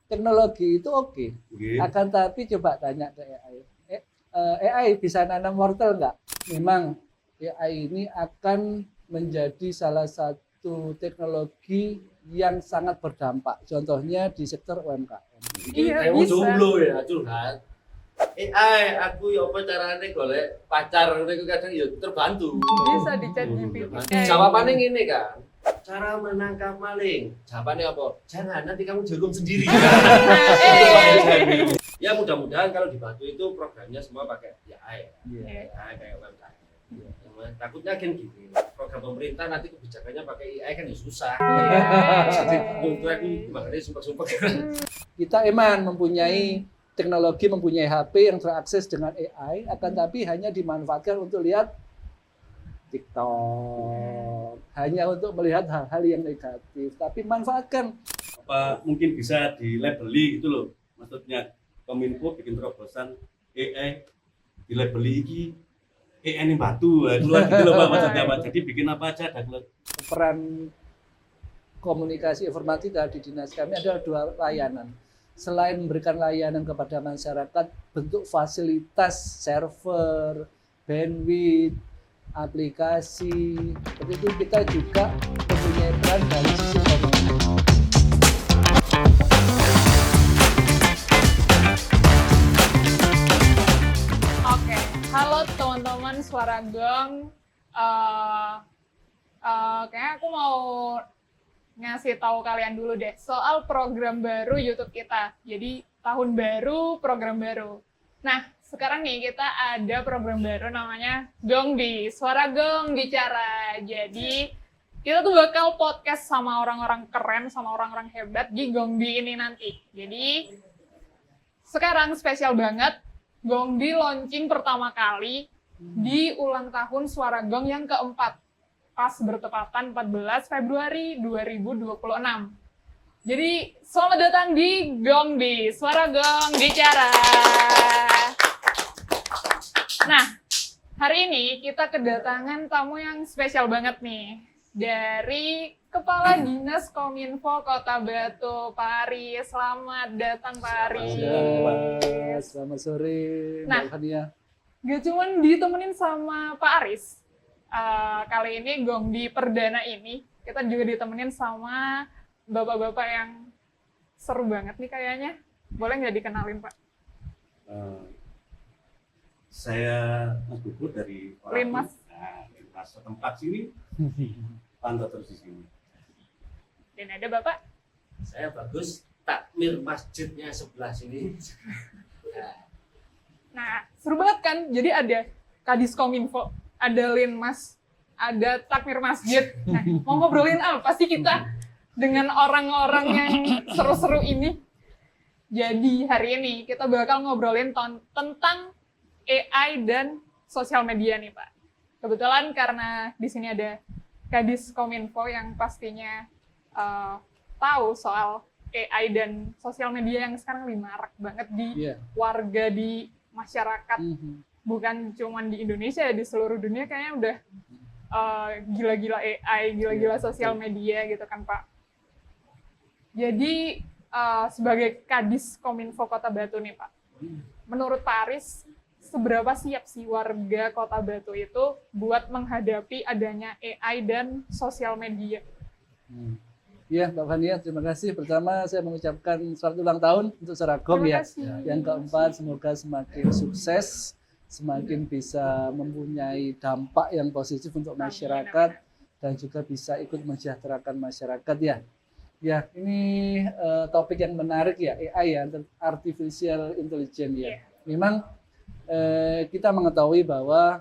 teknologi itu oke. Oke. Akan tapi coba tanya ke AI. AI bisa nanam wortel nggak? Memang AI ini akan menjadi salah satu teknologi yang sangat berdampak. Contohnya di sektor UMKM. Iya, Kayak bisa. jomblo ya, curhat. Aku ya apa carane golek pacar niku kadang ya terbantu. Bisa di chat GPT. Jawabannya ngene kan. Cara menangkap maling. Jawabannya apa? Jangan, nanti kamu dihukum sendiri. Ya mudah-mudahan kalau dibantu itu programnya semua pakai AI. Iya. AI kayak UMKM. Takutnya kan gitu. Program pemerintah nanti kebijakannya pakai AI kan ya susah. Jadi untuk aku makanya sumpah-sumpah. Kita emang mempunyai teknologi, mempunyai HP yang terakses dengan AI, akan tapi hanya dimanfaatkan untuk lihat TikTok, hanya untuk melihat hal-hal yang negatif. Tapi manfaatkan. Apa mungkin bisa dilabeli gitu loh, maksudnya Kominfo bikin terobosan AI dilabeli iki AI ini batu, itu lah gitu loh Pak maksudnya Pak. Jadi bikin apa aja ada Peran komunikasi informatika di dinas kami adalah 2 layanan. Selain memberikan layanan kepada masyarakat bentuk fasilitas server, bandwidth, aplikasi, seperti itu kita juga mempunyai peran dari sisi komunikasi. Oke, halo teman-teman Suara Gong. Kayaknya aku mau ngasih tahu kalian dulu deh soal program baru YouTube kita. Jadi tahun baru, program baru. Nah, sekarang nih kita ada program baru namanya Gongbi, Suara Gong Bicara. Jadi kita tuh bakal podcast sama orang-orang keren, sama orang-orang hebat di Gongbi ini nanti. Jadi sekarang spesial banget, Gongbi launching pertama kali di ulang tahun Suara Gong yang keempat. Pas bertepatan 14 Februari 2026. Jadi selamat datang di Gongbi, Suara Gong Bicara. Nah, hari ini kita kedatangan tamu yang spesial banget nih. Dari Kepala Dinas Kominfo Kota Batu, Pak Aris. Selamat datang Pak Aris. Selamat sore, Nah, Mbak Fania. Gak cuman ditemenin sama Pak Aris. Kali ini Gongbi perdana ini kita juga ditemenin sama bapak-bapak yang seru banget nih kayaknya. Boleh nggak dikenalin Pak? Saya Mas Gugur dari Linmas. Linmas setempat sini, pantau terus di sini. Dan ada Bapak? Saya bagus takmir masjidnya sebelah sini. Nah, seru banget kan? Jadi ada Kadis Kominfo, ada Linmas, ada takmir masjid. Nah, mau ngobrolin apa sih kita dengan orang-orang yang seru-seru ini? Jadi hari ini kita bakal ngobrolin tentang AI dan sosial media nih Pak. Kebetulan karena di sini ada Kadis Kominfo yang pastinya tahu soal AI dan sosial media yang sekarang lagi marak banget di warga, di masyarakat. Bukan cuma di Indonesia, di seluruh dunia kayaknya udah gila-gila AI, gila-gila sosial media gitu kan Pak. Jadi sebagai Kadis Kominfo Kota Batu nih Pak, menurut Pak Aris, seberapa siap sih warga Kota Batu itu buat menghadapi adanya AI dan sosial media? Ya, Mbak Fania, terima kasih. Pertama, saya mengucapkan selamat ulang tahun untuk Seragom ya. Yang keempat, semoga semakin sukses, semakin bisa mempunyai dampak yang positif untuk masyarakat dan juga bisa ikut mensejahterakan masyarakat ya. Ya, ini topik yang menarik ya, AI ya, Artificial Intelligence ya. Memang kita mengetahui bahwa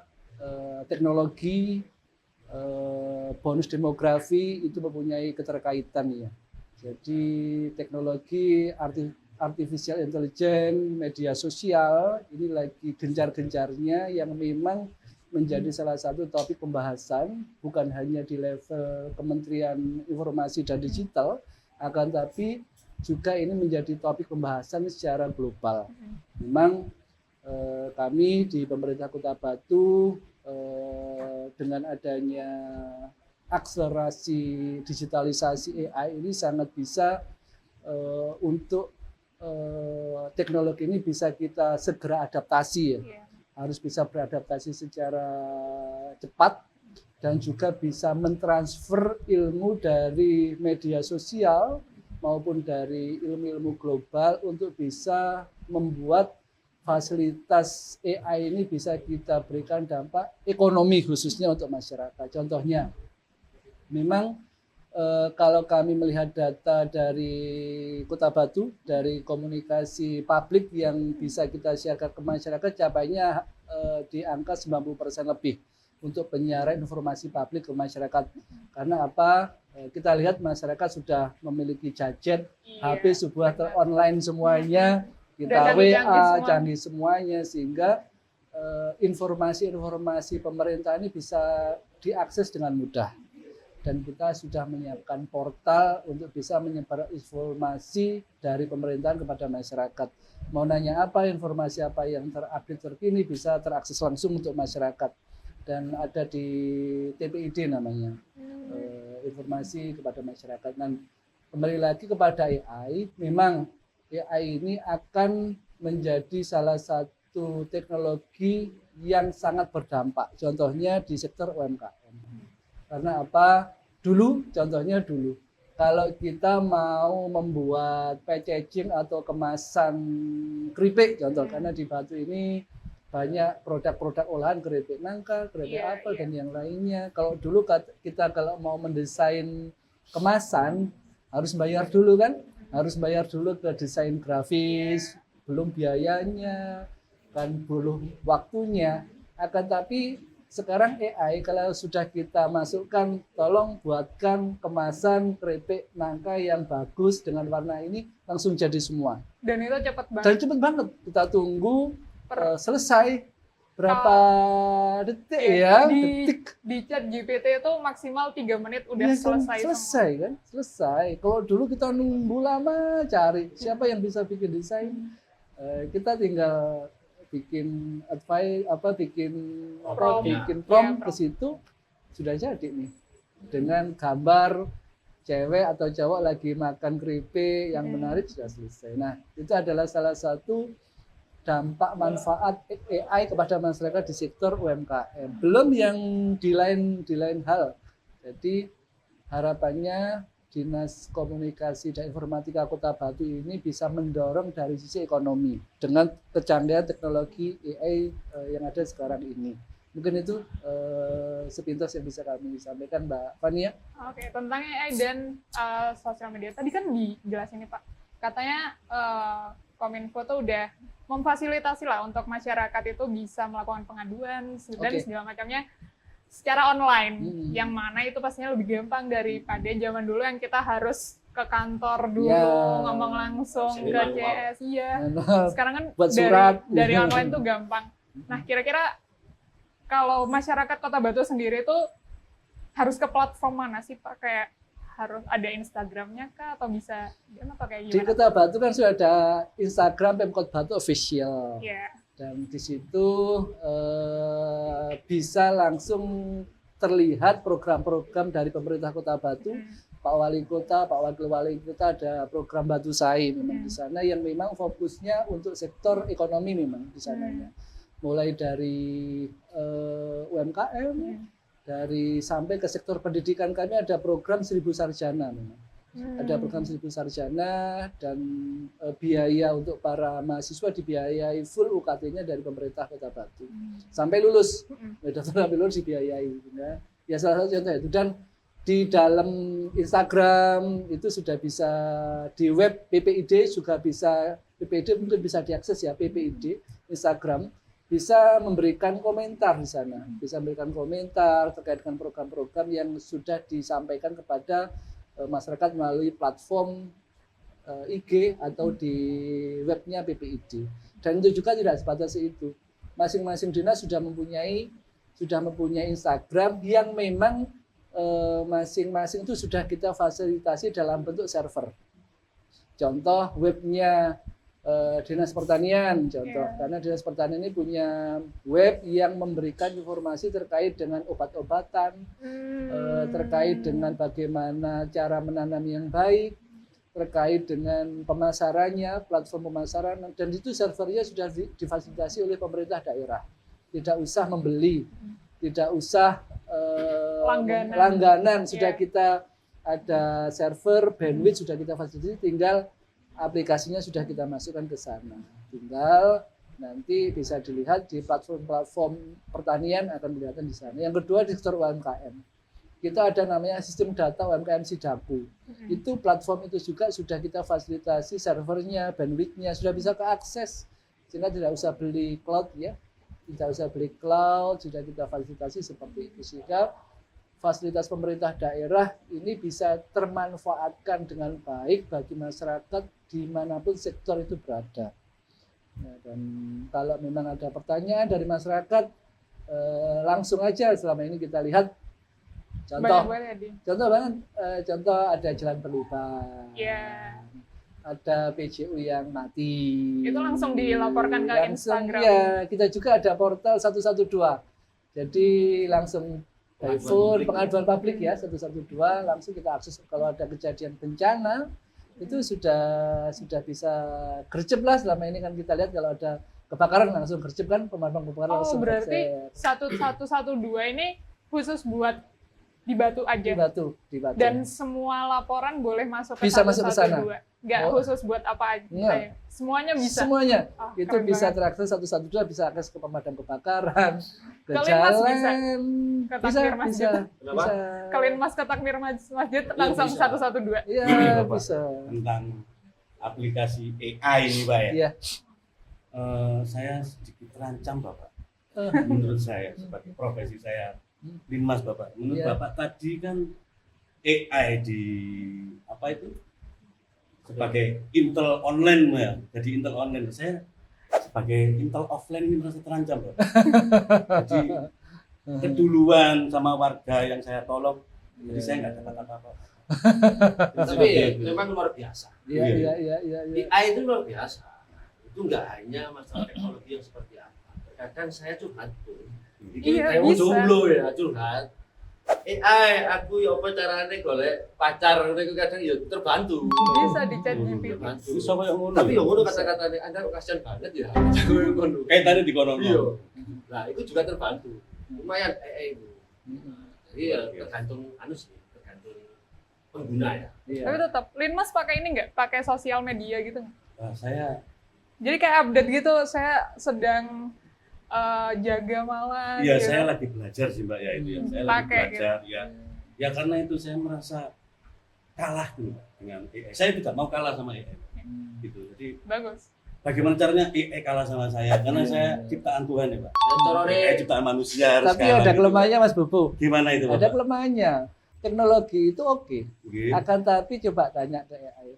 teknologi bonus demografi itu mempunyai keterkaitan ya. Jadi teknologi artificial intelligence, media sosial ini lagi gencar-gencarnya yang memang menjadi salah satu topik pembahasan bukan hanya di level Kementerian Informasi dan Digital, akan tapi juga ini menjadi topik pembahasan secara global. Memang kami di pemerintah Kota Batu dengan adanya akselerasi digitalisasi AI ini sangat bisa untuk teknologi ini bisa kita segera adaptasi ya. Iya. Harus bisa beradaptasi secara cepat dan juga bisa mentransfer ilmu dari media sosial maupun dari ilmu-ilmu global untuk bisa membuat fasilitas AI ini bisa kita berikan dampak ekonomi khususnya untuk masyarakat. Contohnya, memang kalau kami melihat data dari Kota Batu, dari komunikasi publik yang bisa kita sharekan ke masyarakat, capainya di angka 90% lebih untuk penyiaran informasi publik ke masyarakat. Karena apa? Kita lihat masyarakat sudah memiliki gadget, Iya, HP sebuah online semuanya, Udah kita canggih WA, semua. canggih semuanya, sehingga informasi-informasi pemerintah ini bisa diakses dengan mudah. Dan kita sudah menyiapkan portal untuk bisa menyebar informasi dari pemerintahan kepada masyarakat. Mau nanya apa, informasi apa yang terupdate terkini bisa terakses langsung untuk masyarakat. Dan ada di TPID namanya, informasi kepada masyarakat. Dan kembali lagi kepada AI, memang AI ini akan menjadi salah satu teknologi yang sangat berdampak. Contohnya di sektor UMKM. Karena apa? Contohnya dulu, kalau kita mau membuat packaging atau kemasan keripik, contoh, karena di Batu ini banyak produk-produk olahan keripik nangka, keripik apel, dan yang lainnya. Kalau dulu kita kalau mau mendesain kemasan, harus bayar dulu kan? Harus bayar dulu ke desain grafis, belum biayanya, kan belum waktunya. Akan tapi sekarang AI kalau sudah kita masukkan, tolong buatkan kemasan keripik nangka yang bagus dengan warna ini, langsung jadi semua. Dan itu cepat banget. Dan cepet banget. Kita tunggu selesai berapa detik ya? Detik. Di chat GPT itu maksimal 3 menit udah Ya, selesai. selesai kan? Selesai. Kalau dulu kita nunggu lama cari siapa yang bisa bikin desain, kita tinggal bikin bikin prompt ke situ, sudah jadi nih dengan gambar cewek atau cowok lagi makan keripik yang menarik, sudah selesai. Nah, itu adalah salah satu dampak manfaat AI kepada masyarakat di sektor UMKM. Belum yang di lain hal. Jadi harapannya Dinas Komunikasi dan Informatika Kota Batu ini bisa mendorong dari sisi ekonomi dengan kecanggihan teknologi AI yang ada sekarang ini. Mungkin itu sepintas yang bisa kami sampaikan, Mbak Fania. Oke, tentang AI dan sosial media. Tadi kan dijelasin nih Pak, katanya Kominfo tuh udah memfasilitasi lah untuk masyarakat itu bisa melakukan pengaduan dan segala macamnya secara online, yang mana itu pastinya lebih gampang daripada zaman dulu yang kita harus ke kantor dulu, ngomong langsung ke CS. Iya. Sekarang kan buat surat dari online tuh gampang. Nah, kira-kira kalau masyarakat Kota Batu sendiri tuh harus ke platform mana sih Pak? Kayak harus ada Instagramnya kah atau bisa atau kayak gimana? Di Kota Batu kan sudah ada Instagram Pemkot Batu Official. Yeah. Dan di situ bisa langsung terlihat program-program dari pemerintah Kota Batu, Pak Wali Kota, Pak Wakil Wali Kota, ada program Batu Sai memang di sana yang memang fokusnya untuk sektor ekonomi memang di sananya. Mulai dari UMKM, dari sampai ke sektor pendidikan, kami ada program 1000 sarjana memang. Ada program 1000 sarjana dan biaya untuk para mahasiswa dibiayai full UKT-nya dari pemerintah Kota Batu. Sampai lulus, sampai lulus dibiayai. Ya salah satu contoh itu. Dan di dalam Instagram itu sudah bisa, di web PPID juga bisa, PPID mungkin bisa diakses ya, PPID Instagram, bisa memberikan komentar di sana. Bisa memberikan komentar terkait dengan program-program yang sudah disampaikan kepada masyarakat melalui platform IG atau di webnya PPID. Dan itu juga tidak sebatas itu. Masing-masing dinas sudah mempunyai Instagram yang memang masing-masing itu sudah kita fasilitasi dalam bentuk server. Contoh webnya Dinas Pertanian, contoh, karena Dinas Pertanian ini punya web yang memberikan informasi terkait dengan obat-obatan, terkait dengan bagaimana cara menanam yang baik, terkait dengan pemasarannya, platform pemasaran, dan itu servernya sudah difasilitasi oleh pemerintah daerah. Tidak usah membeli, tidak usah langganan. Sudah kita ada server, bandwidth sudah kita fasilitasi, tinggal aplikasinya sudah kita masukkan ke sana. Tinggal nanti bisa dilihat di platform-platform pertanian akan kelihatan di sana. Yang kedua di sektor UMKM. Kita ada namanya sistem data UMKM Sidaku. Itu platform itu juga sudah kita fasilitasi servernya, bandwidthnya sudah bisa keakses. Sehingga tidak usah beli cloud ya. Tidak usah beli cloud, sudah kita fasilitasi seperti itu. Sehingga fasilitas pemerintah daerah ini bisa termanfaatkan dengan baik bagi masyarakat dimanapun sektor itu berada. Ya, dan kalau memang ada pertanyaan dari masyarakat, langsung aja. Selama ini kita lihat contoh banget, contoh ada jalan berlubang, ada PJU yang mati, itu langsung dilaporkan ke Instagram. Ya, kita juga ada portal 112, jadi langsung by phone, pengaduan publik ya 112, langsung kita akses. Kalau ada kejadian bencana itu sudah bisa gercep lah. Selama ini kan kita lihat kalau ada kebakaran langsung gercep kan, pemadam kebakaran langsung. Oh berarti 1112 ini khusus buat di Batu aja. Di Batu. Dan semua laporan boleh masuk ke bisa masuk ke sana. Nggak khusus buat apa aja. Enggak. Semuanya bisa. Semuanya. Oh, itu bisa terakses 112, bisa akses ke pemadam kebakaran, ke Linmas jalan. Ke Takmir Masjid. Bisa. Ke Linmas ke Takmir Masjid langsung bisa. 112. Iya, Bapak, bisa. tentang aplikasi AI ini Pak ya. Iya. Saya sedikit terancam Bapak. Menurut saya sebagai profesi saya Linmas Bapak. Menurut Iya. Bapak tadi kan AI di apa itu? Sebagai Intel online ya. Jadi Intel online. Saya sebagai Intel offline ini merasa terancam Bapak. Jadi keduluan sama warga yang saya tolong. Jadi saya nggak dapat apa-apa. Tapi memang luar biasa. Iya. AI itu luar biasa. Itu nggak hanya masalah teknologi yang seperti apa. Kadang saya curhat tuh. Iya, Kayak bisa. jomblo ya curhat. AI, aku ya apa caranya golek pacar itu kadang ya terbantu. Bisa di chat GPT. Terbantu. Bisa kayak ngono. Tapi ya ngono kata-katanya Anda kasihan banget ya. Jago ngono. Kayak tadi di kono. Iya. Nah, itu juga terbantu. Lumayan AI itu. Jadi ya tergantung tergantung pengguna ya. Iya. Tapi tetap Linmas pakai ini nggak? Pakai sosial media gitu nggak? Nah, saya Jadi kayak update gitu, saya sedang jaga malam. iya gitu. saya lagi belajar sih Mbak ya itu ya. Saya lagi Pakai belajar ya. Ya karena itu saya merasa kalah tuh Mbak, dengan AI. Saya tidak mau kalah sama AI. Gitu. Jadi Bagus. bagaimana caranya AI kalah sama saya? Karena saya ciptaan Tuhan ya Pak. Carane AI ciptaan manusia harus Tapi kalah ada gitu. kelemahannya Mas Bobo. Gimana itu Ada Bapak? kelemahannya. Teknologi itu oke. Oke. Akan tapi coba tanya ke AI.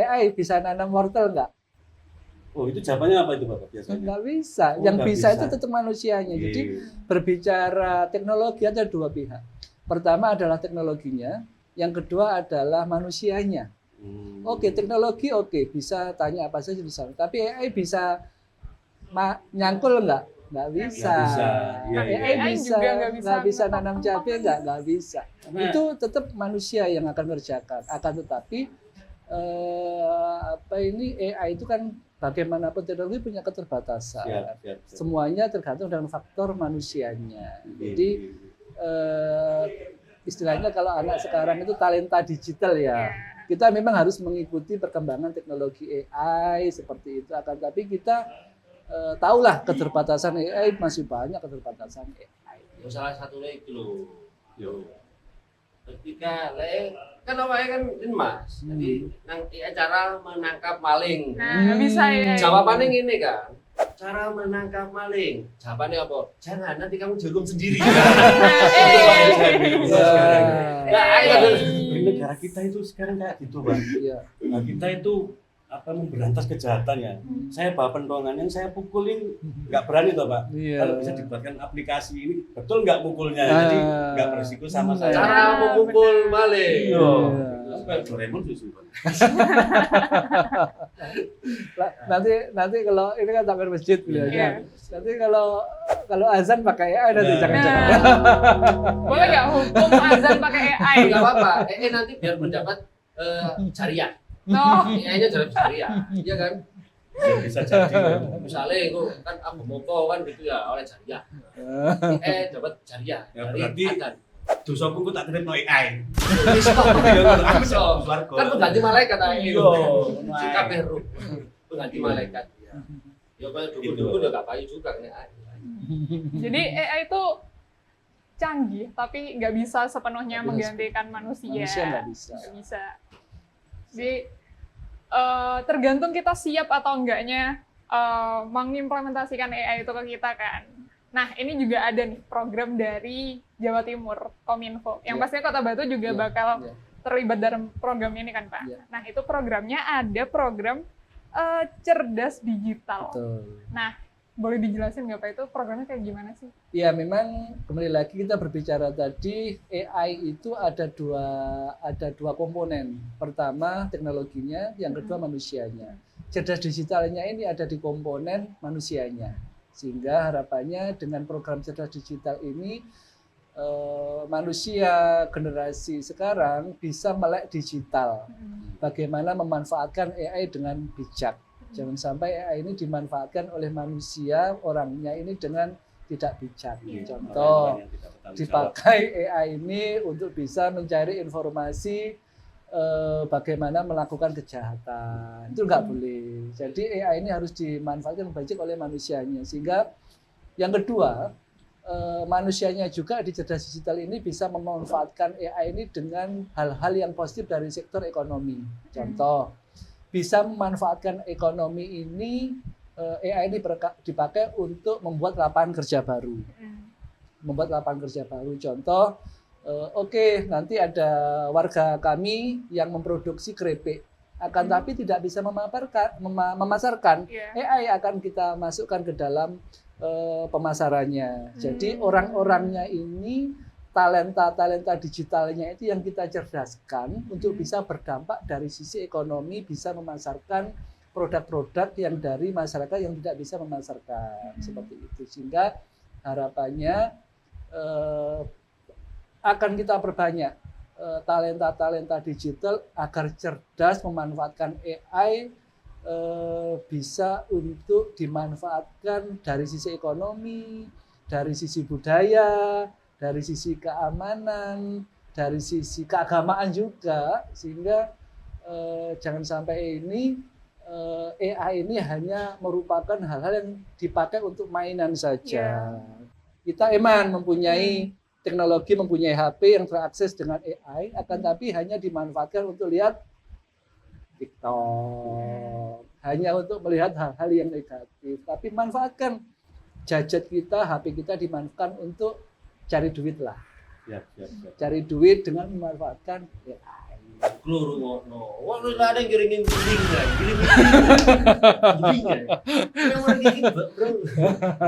AI bisa nanam wortel nggak? Oh itu jawabannya apa itu Bapak biasanya? Nggak bisa. Oh, Yang nggak bisa bisa. itu tetap manusianya. Oke. Jadi berbicara teknologi ada dua pihak. Pertama adalah teknologinya, yang kedua adalah manusianya. Oke, teknologi oke, bisa tanya apa saja bisa. Tapi AI bisa nyangkul nggak? Nggak bisa. Nggak bisa. Iya, AI iya. bisa, juga nggak bisa nanam cabai, nggak bisa. Karena- Itu tetap manusia yang akan mengerjakan. Akan tetapi AI itu kan bagaimanapun teknologi punya keterbatasan. Siap. Semuanya tergantung dengan faktor manusianya. Jadi istilahnya kalau anak sekarang itu talenta digital ya. Kita memang harus mengikuti perkembangan teknologi AI seperti itu. Akan tapi kita tahulah keterbatasan AI, masih banyak keterbatasan AI. ya salah satunya itu loh. Yo. Ketika kan awalnya kan Linmas. Jadi nang cara menangkap maling. Nah, bisa ya. Jawabannya gini kan. Cara menangkap maling. Jawabannya apa? Jangan nanti kamu jagung sendiri. Di negara kita itu sekarang kayak gitu Bang. Iya. Nah kita itu memberantas kejahatan ya. Saya bawa pentongan yang saya pukulin nggak berani toh Pak. Iya. Kalau bisa dibuatkan aplikasi ini betul nggak pukulnya, jadi nggak beresiko sama saya. Cara memukul maling. Iya. Iya. Supaya Doraemon susu. Nanti kalau ini kan takbir masjid beliaunya. Iya. Nanti kalau azan pakai AI nanti Nah. jangan-jangan. Boleh nggak hukum azan pakai AI? Enggak apa-apa. Nanti biar mendapat jariah. Oh, AI-nya dalam jariah, iya kan? Ya, bisa jadi. Misalnya itu kan Abu Moko kan gitu ya oleh jariah. Dapat jariah Ya, dari berarti Adan. Dosaku ku tak titipno AI. Bisa. Bisa. Swarga. Kan pengganti malaikat AI itu. Iya. Si kabeh ruh. Pengganti malaikat. Ya kayak dukun-dukun udah gak payu juga kena AI. jadi AI itu canggih, tapi nggak bisa sepenuhnya Nggak bisa. menggantikan manusia. Manusia nggak bisa. Nggak bisa. Jadi tergantung kita siap atau enggaknya mengimplementasikan AI itu ke kita kan. Nah, ini juga ada nih program dari Jawa Timur, Kominfo. Yang Iya. pastinya Kota Batu juga Iya, bakal iya. terlibat dalam program ini kan, Pak. Iya. Nah, itu programnya ada program cerdas digital. Betul. Nah, boleh dijelasin nggak Pak itu programnya kayak gimana sih? Ya memang kembali lagi kita berbicara tadi AI itu ada dua komponen. Pertama teknologinya, yang kedua manusianya. Cerdas digitalnya ini ada di komponen manusianya. Sehingga harapannya dengan program cerdas digital ini manusia generasi sekarang bisa melek digital. Bagaimana memanfaatkan AI dengan bijak. Jangan sampai AI ini dimanfaatkan oleh manusia, orangnya ini dengan tidak bijak. Contoh, Orang yang tidak bertanggung jawab. dipakai AI ini untuk bisa mencari informasi bagaimana melakukan kejahatan. Itu nggak boleh. Jadi AI ini harus dimanfaatkan baik oleh manusianya. Sehingga yang kedua, manusianya juga di cerdas digital ini bisa memanfaatkan AI ini dengan hal-hal yang positif dari sektor ekonomi. Contoh, bisa memanfaatkan ekonomi ini, AI ini dipakai untuk membuat lapangan kerja baru. Membuat lapangan kerja baru. Contoh, oke, nanti ada warga kami yang memproduksi keripik, akan tapi tidak bisa memasarkan. Iya. AI akan kita masukkan ke dalam pemasarannya. Jadi orang-orangnya ini talenta digitalnya itu yang kita cerdaskan untuk bisa berdampak dari sisi ekonomi, bisa memasarkan produk-produk yang dari masyarakat yang tidak bisa memasarkan seperti itu. Sehingga harapannya akan kita perbanyak talenta-talenta digital agar cerdas memanfaatkan AI, bisa untuk dimanfaatkan dari sisi ekonomi, dari sisi budaya, dari sisi keamanan, dari sisi keagamaan juga, sehingga jangan sampai ini AI ini hanya merupakan hal-hal yang dipakai untuk mainan saja. Kita mempunyai teknologi, mempunyai HP yang terakses dengan AI, akan tapi hanya dimanfaatkan untuk lihat TikTok, hanya untuk melihat hal-hal yang negatif. Tapi manfaatkan gadget kita, HP kita dimanfaatkan untuk cari duit lah. Siap. Cari duit dengan memanfaatkan AI. Keluru ngono. Wah, lu ada yang kiringin link ya. Kirim link ya. Yang orang kirim, bro.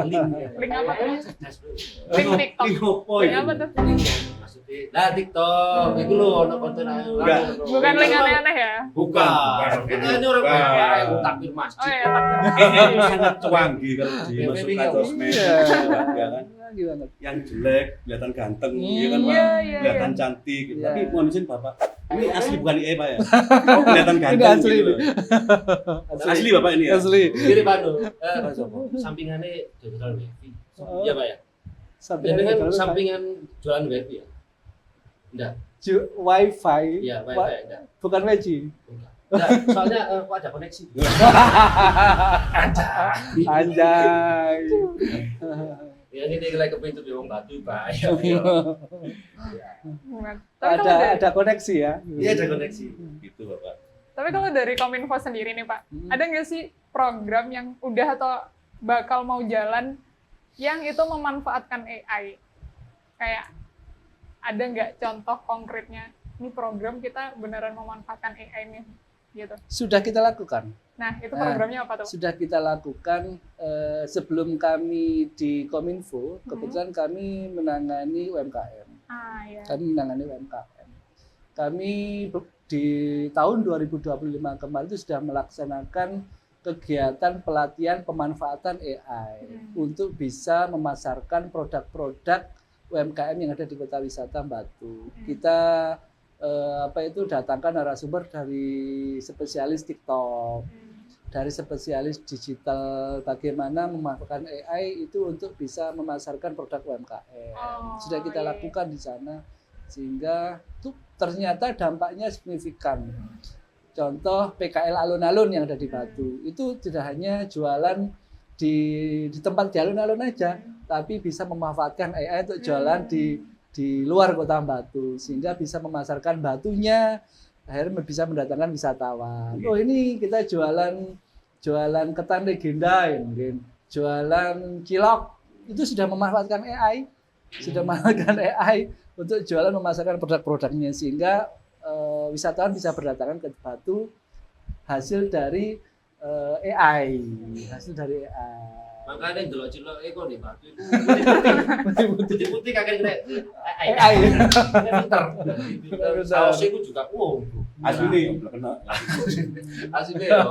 Link ya. Link apa tuh? Cerdas, bro. Link TikTok. Link opo Link itu? apa tuh? Link ya, maksudnya. Lah TikTok, itu lo ono konten Enggak. Bukan link aneh-aneh ya? Bukan. Kita ini orang Bukan. baik, takbir Oh masjid. ya, takdir. Ini sangat canggih kalau dimasukkan sosmed. Iya. Ya kan? Gimana? Yang jelek kelihatan ganteng, ya kan Pak? Iya. Kelihatan cantik. Iya. Tapi mohon izin Bapak, ini asli bukan AI Pak ya? Oh, kelihatan ganteng. Ini asli gitu loh. Asli Bapak ini ya? Asli. Kiri Panu, Pak Joko. Sampingannya jualan wifi. Iya Pak ya? Sampai Dengan sampingan jualan wifi ya? Enggak. Wi-Fi. Iya, wifi enggak. Bukan Weji. Enggak, soalnya kok ada koneksi. Anjay. Ya ini nilai kepintu di wong Batu, Pak. Ya. Ada koneksi ya. Iya, ada koneksi. Gitu Bapak. Tapi kalau dari Kominfo sendiri nih Pak, ada nggak sih program yang udah atau bakal mau jalan yang itu memanfaatkan AI? Kayak ada nggak contoh konkretnya? Ini program kita beneran memanfaatkan AI nih, gitu. Sudah kita lakukan. Nah, itu programnya apa tuh? Sudah kita lakukan sebelum kami di Kominfo, kebetulan kami menangani UMKM. Ah, ya. Kami menangani UMKM. Kami di tahun 2025 kemarin itu sudah melaksanakan kegiatan pelatihan pemanfaatan AI untuk bisa memasarkan produk-produk UMKM yang ada di Kota Wisata Batu. Kita datangkan narasumber dari spesialis TikTok, dari spesialis digital, bagaimana memanfaatkan AI itu untuk bisa memasarkan produk UMKM. Sudah kita lakukan di sana, sehingga tuh ternyata dampaknya signifikan. Contoh PKL alun-alun yang ada di Batu, itu tidak hanya jualan di tempat di alun-alun aja, tapi bisa memanfaatkan AI untuk jualan di luar kota Batu, sehingga bisa memasarkan Batunya, akhirnya bisa mendatangkan wisatawan. Oh ini kita jualan ketan legenda, ya mungkin jualan cilok, itu sudah memanfaatkan AI, untuk jualan memasarkan produk-produknya, sehingga wisatawan bisa berdatangan ke Batu hasil dari AI. Makanya delok cilok kok di Batu itu putih-putih kakek kena AI. Pinter. Sausnya itu juga Asli kena. aslinya ya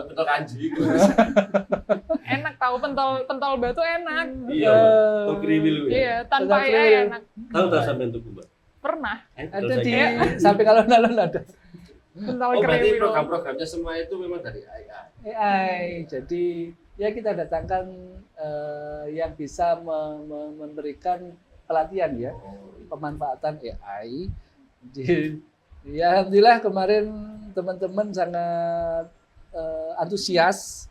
betul kanji. Enak tahu pentol batu enak. Iya, kriwil. Iya, tanpa Pentol AI kriwil. enak. Tahu tak sampean tuh, Mbak? Pernah. Ada di sampai alun-alun ada Pentol Oh berarti kriwil. program-programnya semua itu memang dari AI. AI. Jadi ya kita datangkan yang bisa memberikan pelatihan ya, pemanfaatan AI. Ya alhamdulillah kemarin teman-teman sangat antusias,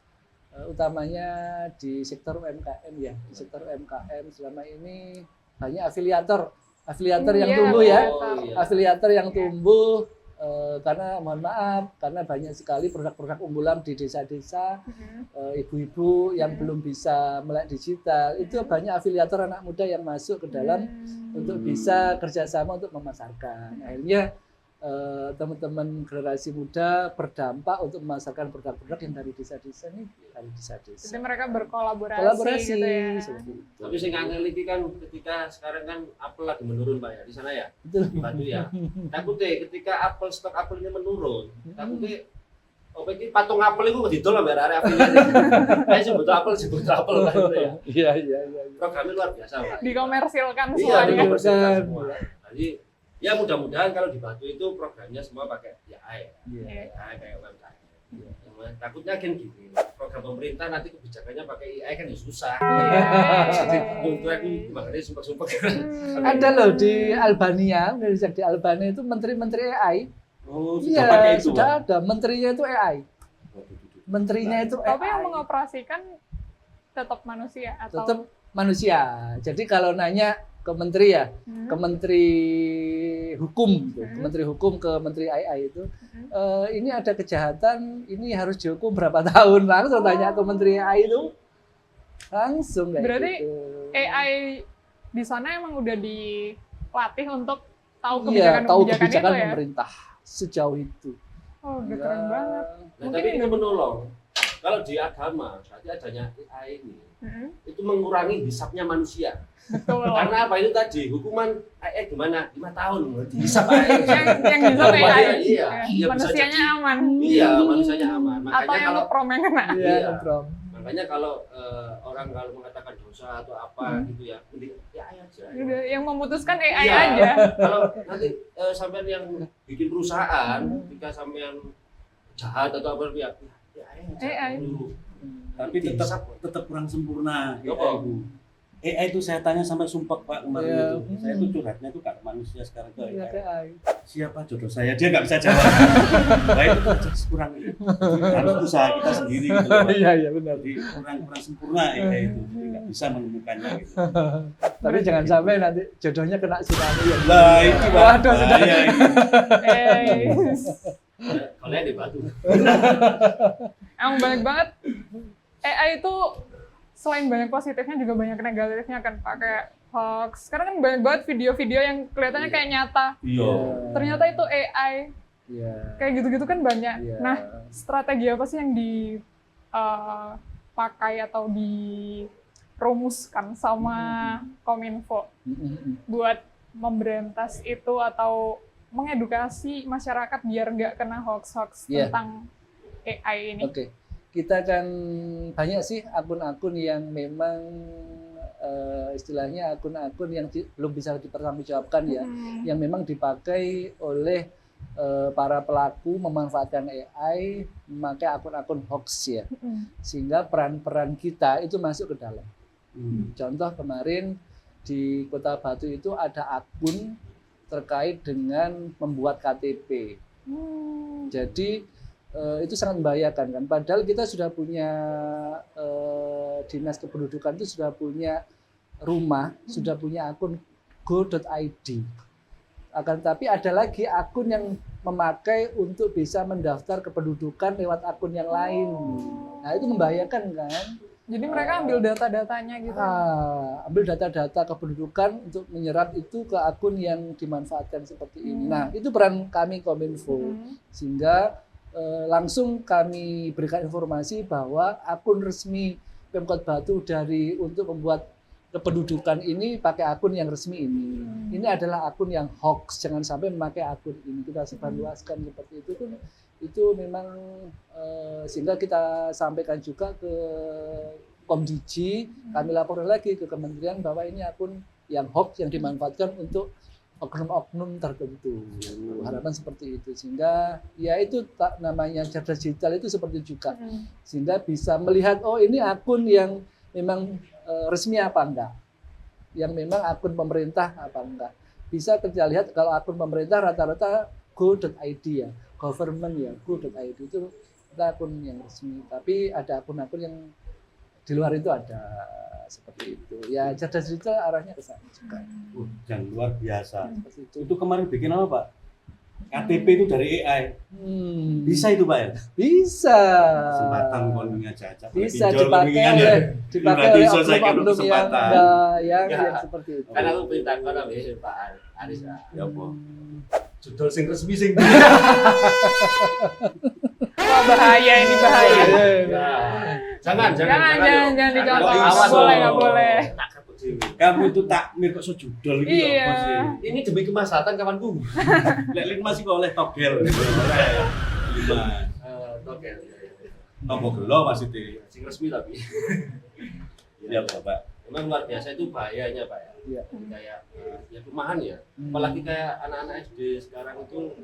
utamanya di sektor UMKM ya. Di sektor UMKM selama ini banyak afiliator yang tumbuh ya. Afiliator yang tumbuh karena mohon maaf, karena banyak sekali produk-produk unggulan di desa-desa, ibu-ibu yang belum bisa melek digital, itu banyak afiliator anak muda yang masuk ke dalam untuk bisa kerjasama untuk memasarkan. Akhirnya teman-teman generasi muda berdampak untuk memasarkan produk-produk yang dari desa-desa nih, dari desa-desa. Jadi mereka berkolaborasi Kolaborasi gitu ya. seperti itu. Tapi sing angel iki kan ketika sekarang kan apel lagi menurun Pak ya di sana ya. Betul. Di Batu ya. Takutnya ketika stok apel ini menurun, takutnya iki patung apel itu didol ambek arek afiliat. Kayak sing butuh apel kan gitu ya. Iya. Programnya luar biasa Pak. Dikomersilkan Iya, semuanya. dikomersilkan semua. Jadi ya mudah-mudahan kalau di Batu itu programnya semua pakai AI. Iya. AI kayak UMKM. Takutnya kan gini, program pemerintah nanti kebijakannya pakai AI kan ya susah. Jadi untuk aku makanya sumpah-sumpah. Ada loh di Albania, di Albania itu menteri-menteri AI. Oh, sudah Iya, pakai itu. sudah Pak? ada. Menterinya itu AI. Menterinya itu AI. Tapi yang mengoperasikan tetap manusia atau Tetap manusia. Jadi kalau nanya ke menteri ya, ke menteri hukum, gitu. Ke menteri hukum, ke menteri AI itu, ini ada kejahatan, ini harus dihukum berapa tahun, langsung tanya ke menteri AI itu, langsung kayak Berarti gitu. AI di sana emang udah dilatih untuk tahu Iya, tahu kebijakan kebijakan itu ya. pemerintah sejauh itu. Oh, udah keren banget. Nah, tapi ini menolong. Kalau di agama, berarti adanya AI ini itu mengurangi hisapnya manusia. Betul. Karena apa itu tadi hukuman AI gimana? 5 tahun dihisap AI. yang bisa AI. Iya, iya, Manusianya bisa jadi. aman. Iya, manusianya aman. Atau Makanya yang kalau ngeprom yang kena. Iya, Iya. Bro. makanya kalau orang kalau mengatakan dosa atau apa gitu ya, mending ya AI aja. Udah, yang memutuskan AI Iya. aja. Kalau nanti sampean yang bikin perusahaan, ketika sampean jahat atau apa ya AI aja. AI. Dulu. Tapi Dihisap. tetap kurang sempurna Ya, AI Pak. itu. AI itu saya tanya sampai sumpah Pak kemarin Iya. itu. Saya itu curhatnya itu ke manusia sekarang ke Iya, AI. AI. Siapa jodoh saya? Dia nggak bisa jawab. Nah itu aja kurang itu. Harus usaha kita sendiri gitu. Pak. Iya, benar. Jadi kurang sempurna AI itu. Jadi nggak bisa menemukannya gitu. Tapi jangan sampai nanti jodohnya kena tsunami ya. Lah itu Pak. Waduh, sudah. Bahaya itu. Kalian di Batu. Emang banyak banget. AI itu selain banyak positifnya juga banyak negatifnya kan, pakai hoax. Sekarang kan banyak banget video-video yang kelihatannya kayak nyata. Iya. Ternyata itu AI. Iya. Kayak gitu-gitu kan banyak. Iya. Nah, strategi apa sih yang dipakai atau dirumuskan sama Kominfo buat memberantas itu atau mengedukasi masyarakat biar nggak kena hoax-hoax Iya. tentang AI ini? Oke, kita kan banyak sih akun-akun yang memang istilahnya akun-akun yang belum bisa dipertanggungjawabkan ya, yang memang dipakai oleh para pelaku memanfaatkan AI, memakai akun-akun hoax ya, sehingga peran-peran kita itu masuk ke dalam. Contoh kemarin di Kota Batu itu ada akun terkait dengan membuat KTP. Jadi itu sangat membahayakan kan. Padahal kita sudah punya dinas kependudukan itu sudah punya rumah, sudah punya akun go.id. Akan tetapi ada lagi akun yang memakai untuk bisa mendaftar kependudukan lewat akun yang lain. Nah itu membahayakan kan. Jadi mereka ambil data-datanya gitu. Ambil data-data kependudukan untuk menyerap itu ke akun yang dimanfaatkan seperti ini. Nah itu peran kami Kominfo. Sehingga langsung kami berikan informasi bahwa akun resmi Pemkot Batu untuk membuat kependudukan ini pakai akun yang resmi ini. Ini adalah akun yang hoax, jangan sampai memakai akun ini. Kita sebarluaskan seperti itu memang sehingga kita sampaikan juga ke Komdiji, kami laporkan lagi ke kementerian bahwa ini akun yang hoax yang dimanfaatkan untuk oknum-oknum tertentu. Harapan seperti itu, sehingga ya itu tak namanya cerdas digital itu seperti juga, sehingga bisa melihat oh ini akun yang memang resmi apa enggak, yang memang akun pemerintah apa enggak. Bisa kita lihat kalau akun pemerintah rata-rata go.id ya, government ya, go.id itu akun yang resmi. Tapi ada akun-akun yang di luar itu ada seperti itu. Ya cerdas digital arahnya ke sana juga. Yang luar biasa. Seperti itu. Itu kemarin bikin apa Pak? KTP itu dari AI. Bisa itu Pak ya? Bisa. Kesempatan koningnya cacat. Bisa dipakai oleh oknum-oknum yang seperti itu. Kan aku perintah kono wis Pak Aris. Ya apa? Judul sing resmi sing. Wah bahaya ini bahaya. Jangan dicontoh. Awas, Nggak boleh. Kamu itu takmir kok sejudul gitu Iya. apa sih? Ini demi kemaslahatan kawanku. Lek masih kok oleh togel. Oleh 5. Oke. Apa gelo maksudnya? Sing resmi tapi. Ya Bapak. Memang luar biasa itu bahayanya Pak ya. Iya. Kayak ya rumahan ya. Apalagi kayak anak-anak SD sekarang itu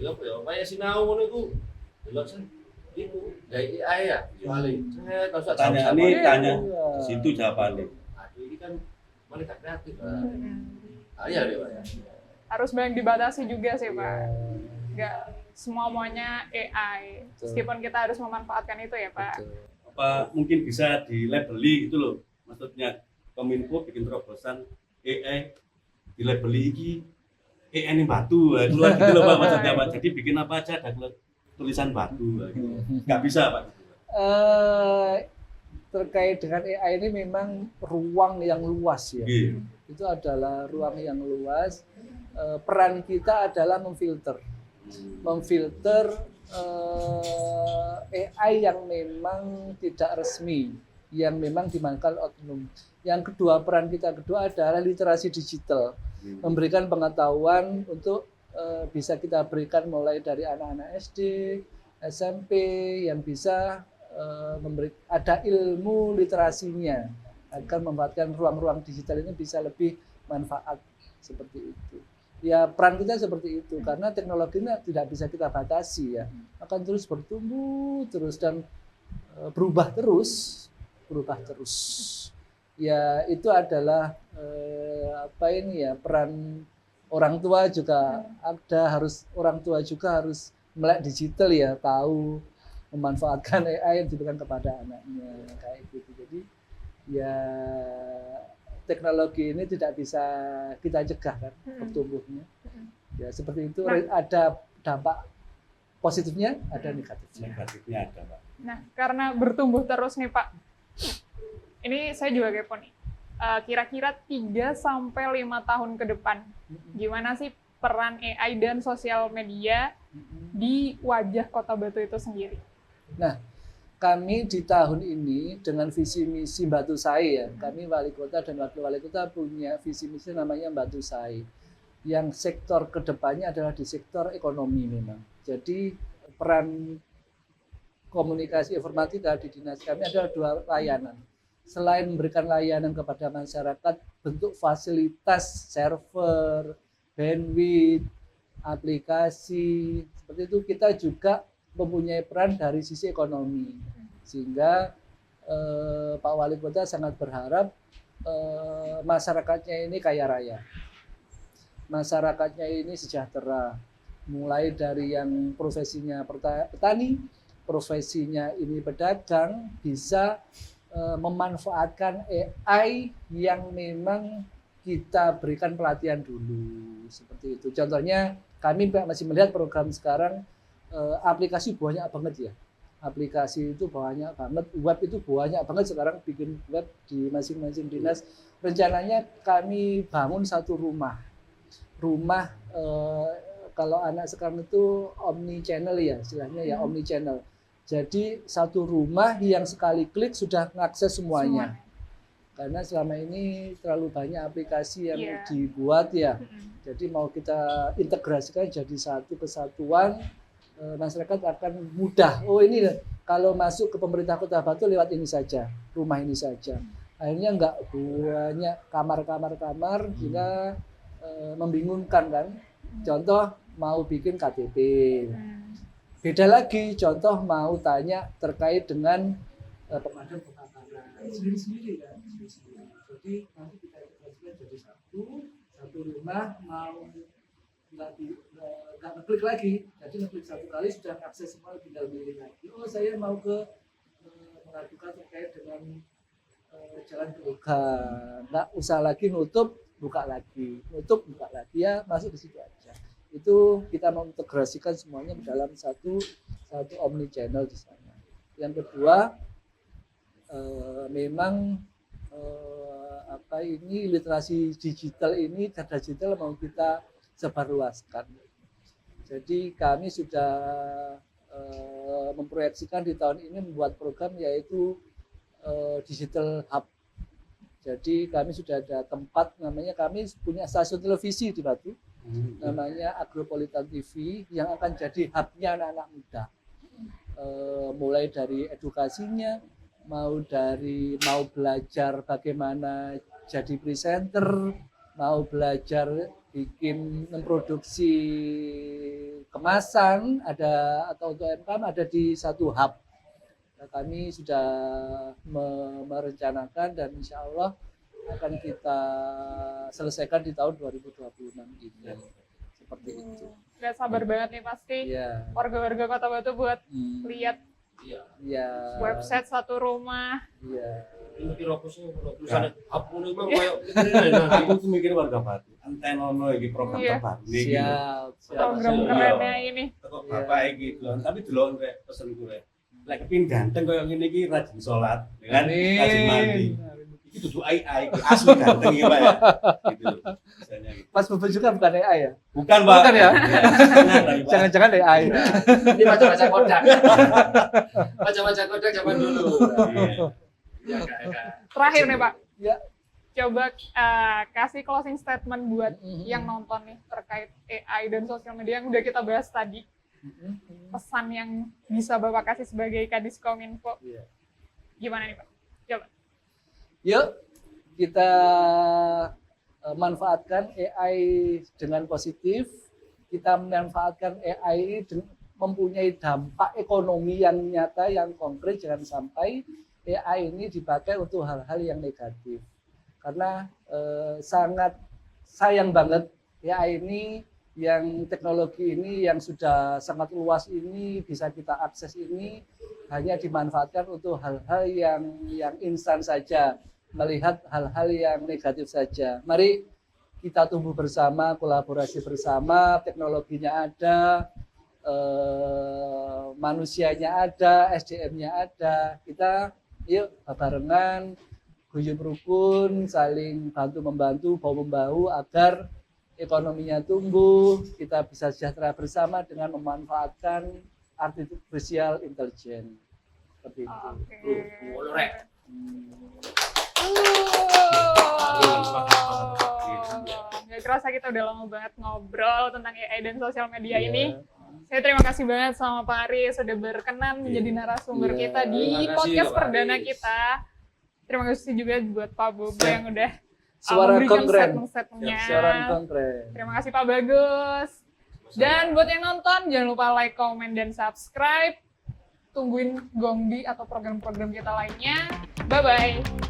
ya kayak sinau ngono iku. Delok sih. Itu dari AI ya. Soalnya saya tahu Tanya ini tanya di situ jawabannya. Aduh ini kan malah gak kreatif Pak. Iya deh Pak ya. Harus banyak dibatasi juga sih Pak. Nggak semuanya AI. Meskipun kita harus memanfaatkan itu ya Pak. Apa mungkin bisa dilabeli gitu loh. Maksudnya Kominfo bikin terobosan AI dilabeli iki AI ini batu, keluar gitu loh Pak maksudnya Pak. Jadi bikin apa aja ada tulisan batu gitu. Nggak bisa Pak. Terkait dengan AI ini memang ruang yang luas ya. Iya. Itu adalah ruang yang luas. Peran kita adalah memfilter AI yang memang tidak resmi, yang memang dimanfaatkan oknum. Yang kedua, peran kita kedua adalah literasi digital, memberikan pengetahuan untuk bisa kita berikan mulai dari anak-anak SD, SMP yang bisa ada ilmu literasinya agar memanfaatkan ruang-ruang digital ini bisa lebih manfaat seperti itu. Ya peran kita seperti itu karena teknologinya tidak bisa kita batasi ya, akan terus bertumbuh terus dan berubah terus. Ya itu adalah peran orang tua juga orang tua juga harus melek digital ya, tahu memanfaatkan AI yang diberikan kepada anaknya kayak gitu. Jadi ya teknologi ini tidak bisa kita cegah kan pertumbuhnya. Ya seperti itu. Ada dampak positifnya, ada negatifnya. Negatifnya ada Pak. Nah, karena bertumbuh terus nih Pak. Ini saya juga kepo nih. Kira-kira 3 sampai 5 tahun ke depan, gimana sih peran AI dan sosial media di wajah Kota Batu itu sendiri? Nah, kami di tahun ini dengan visi misi Batu Sai ya, kami wali kota dan wakil wali kota punya visi misi namanya Batu Sai. Yang sektor kedepannya adalah di sektor ekonomi memang. Jadi peran komunikasi informatika di dinas kami adalah 2 layanan. selain memberikan layanan kepada masyarakat, bentuk fasilitas server, bandwidth, aplikasi, seperti itu kita juga mempunyai peran dari sisi ekonomi. Sehingga Pak Wali Kota sangat berharap masyarakatnya ini kaya raya. Masyarakatnya ini sejahtera. Mulai dari yang profesinya petani, profesinya ini pedagang, bisa memanfaatkan AI yang memang kita berikan pelatihan dulu. Seperti itu. Contohnya kami masih melihat program sekarang aplikasi banyak banget ya. Aplikasi itu banyak banget, web itu banyak banget sekarang bikin web di masing-masing dinas. Rencananya kami bangun satu rumah kalau anak sekarang itu omni channel ya, istilahnya ya omni channel. Jadi satu rumah yang sekali klik sudah mengakses semuanya. Karena selama ini terlalu banyak aplikasi yang dibuat ya. Jadi mau kita integrasikan jadi satu kesatuan, masyarakat akan mudah. Oh ini kalau masuk ke pemerintah Kota Batu lewat ini saja, rumah ini saja. Akhirnya nggak banyak kamar sehingga membingungkan kan. Contoh mau bikin KTP. Beda lagi contoh mau tanya terkait dengan pemadam kebakaran. Sendiri-sendiri kan. Jadi nanti kita integrasikan jadi satu rumah mau nggak ngeklik lagi, jadi ngeklik satu kali sudah akses semua, tinggal milih lagi. Oh saya mau mengadukan terkait dengan jalan kelurahan, nggak usah lagi nutup buka lagi ya, masuk di situ aja. Itu kita mengintegrasikan semuanya ke dalam satu omni channel di sana. Yang kedua memang ini literasi digital ini, cerdas digital mau kita sebarluaskan. Jadi kami sudah memproyeksikan di tahun ini membuat program yaitu Digital Hub. Jadi kami sudah ada tempat, namanya kami punya stasiun televisi di Batu, namanya Agropolitan TV yang akan jadi hubnya anak-anak muda. Mulai dari edukasinya, mau belajar bagaimana jadi presenter, mau belajar bikin memproduksi kemasan atau untuk UMKM ada di satu hub. Nah, kami sudah merencanakan dan insya Allah akan kita selesaikan di tahun 2026 ini. Seperti itu. Gak sabar banget nih pasti warga-warga Kota Batu buat lihat website satu rumah. Ini kira apa sih tulisannya hapun itu kayak aku tuh mikir warga Batu antenono iki program terbaru iki. Program kerennya ini. Kok bapak iki lho, tapi delok rek pesenku rek. Lek kepin ganteng koyo ngene iki rajin salat, kan? Rajin mandi. Iki dudu AI, iki asli ganteng iki, Pak ya. Gitu loh. Misalnya gitu. Mas Bubun juga bukan AI ya? Bukan, Pak. Bukan ya? Jangan-jangan AI. Ini baca-baca kodak. Baca-baca kodak zaman dulu. Terakhir nih Pak. Ya. Coba kasih closing statement buat yang nonton nih terkait AI dan sosial media yang udah kita bahas tadi. Pesan yang bisa Bapak kasih sebagai Kadis Kominfo. Gimana nih Pak? Coba. Yuk kita manfaatkan AI dengan positif. Kita memanfaatkan AI mempunyai dampak ekonomi yang nyata, yang konkret. Jangan sampai AI ini dipakai untuk hal-hal yang negatif. Karena sangat sayang banget AI ini, yang teknologi ini yang sudah sangat luas ini, bisa kita akses ini hanya dimanfaatkan untuk hal-hal yang instan saja, melihat hal-hal yang negatif saja. Mari kita tumbuh bersama, kolaborasi bersama, teknologinya ada, manusianya ada, SDM-nya ada. Kita yuk barengan, guyub rukun, saling bantu-membantu, bahu-membahu agar ekonominya tumbuh, kita bisa sejahtera bersama dengan memanfaatkan artificial intelligence. Seperti itu. Gak kerasa kita udah lama banget ngobrol tentang AI dan sosial media ini. Saya terima kasih banget sama Pak Ari sudah berkenan menjadi narasumber kita di podcast perdana kita. Terima kasih juga buat Pak Bobo Siap. yang udah Suara memberikan kongren. statement-statementnya. Suara konkret. Terima kasih Pak Bagus. Dan buat yang nonton, jangan lupa like, comment, dan subscribe. Tungguin Gongbi atau program-program kita lainnya. Bye-bye.